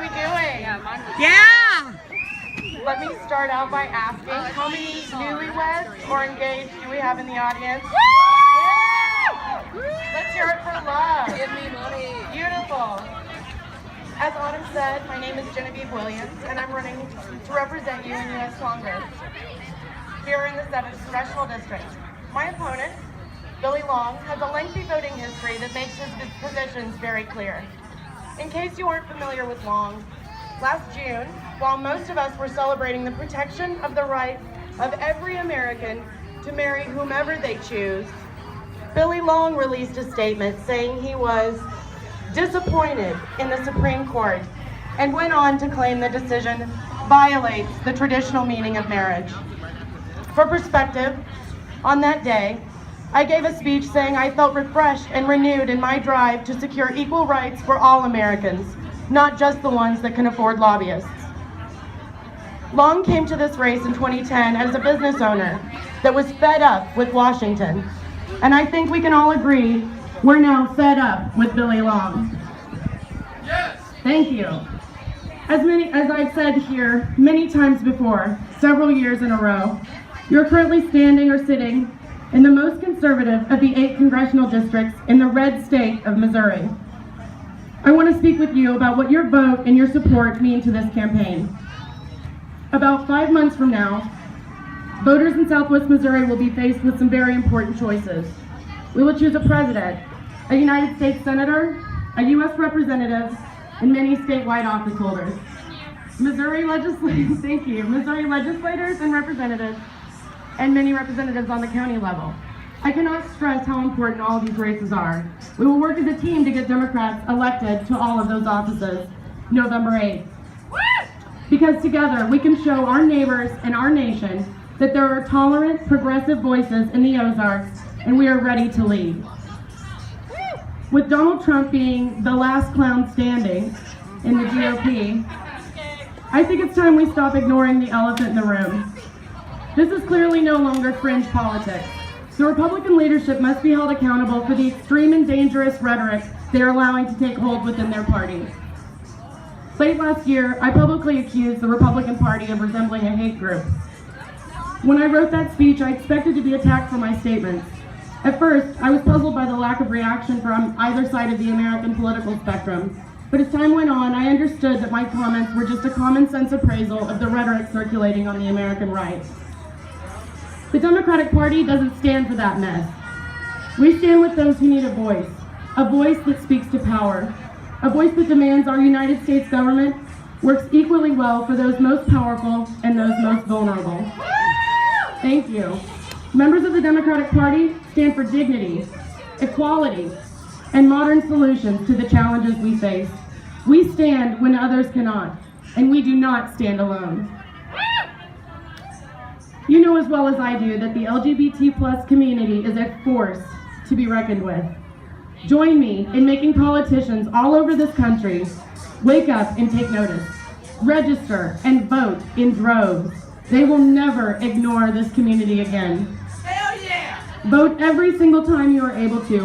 we doing? Yeah! Let me start out by asking, how many newlyweds or engaged do we have in the audience? Yeah! Let's hear it for love. Give me money. Beautiful. As Autumn said, my name is Genevieve Williams, and I'm running to represent you in U.S. Congress here in the 7th Congressional District. My opponent, Billy Long, has a lengthy voting history that makes his positions very clear. In case you aren't familiar with Long, last June, while most of us were celebrating the protection of the right of every American to marry whomever they choose, Billy Long released a statement saying he was disappointed in the Supreme Court and went on to claim the decision violates the traditional meaning of marriage. For perspective, on that day, I gave a speech saying I felt refreshed and renewed in my drive to secure equal rights for all Americans, not just the ones that can afford lobbyists. Long came to this race in 2010 as a business owner that was fed up with Washington. And I think we can all agree we're now fed up with Billy Long. Yes! Thank you. As I've said here many times before, several years in a row, you're currently standing or sitting in the most conservative of the 8 congressional districts in the red state of Missouri. I want to speak with you about what your vote and your support mean to this campaign. About 5 months from now, voters in Southwest Missouri will be faced with some very important choices. We will choose a president, a United States Senator, a U.S. Representative, and many statewide office holders. Missouri legislators and representatives, and many representatives on the county level. I cannot stress how important all of these races are. We will work as a team to get Democrats elected to all of those offices November 8th. Because together we can show our neighbors and our nation that there are tolerant, progressive voices in the Ozarks, and we are ready to lead. With Donald Trump being the last clown standing in the GOP, I think it's time we stop ignoring the elephant in the room. This is clearly no longer fringe politics. The Republican leadership must be held accountable for the extreme and dangerous rhetoric they are allowing to take hold within their party. Late last year, I publicly accused the Republican Party of resembling a hate group. When I wrote that speech, I expected to be attacked for my statements. At first, I was puzzled by the lack of reaction from either side of the American political spectrum. But as time went on, I understood that my comments were just a common sense appraisal of the rhetoric circulating on the American right. The Democratic Party doesn't stand for that mess. We stand with those who need a voice that speaks to power, a voice that demands our United States government works equally well for those most powerful and those most vulnerable. Thank you. Members of the Democratic Party stand for dignity, equality, and modern solutions to the challenges we face. We stand when others cannot, and we do not stand alone. You know as well as I do that the LGBT+ community is a force to be reckoned with. Join me in making politicians all over this country wake up and take notice. Register and vote in droves. They will never ignore this community again. Hell yeah! Vote every single time you are able to.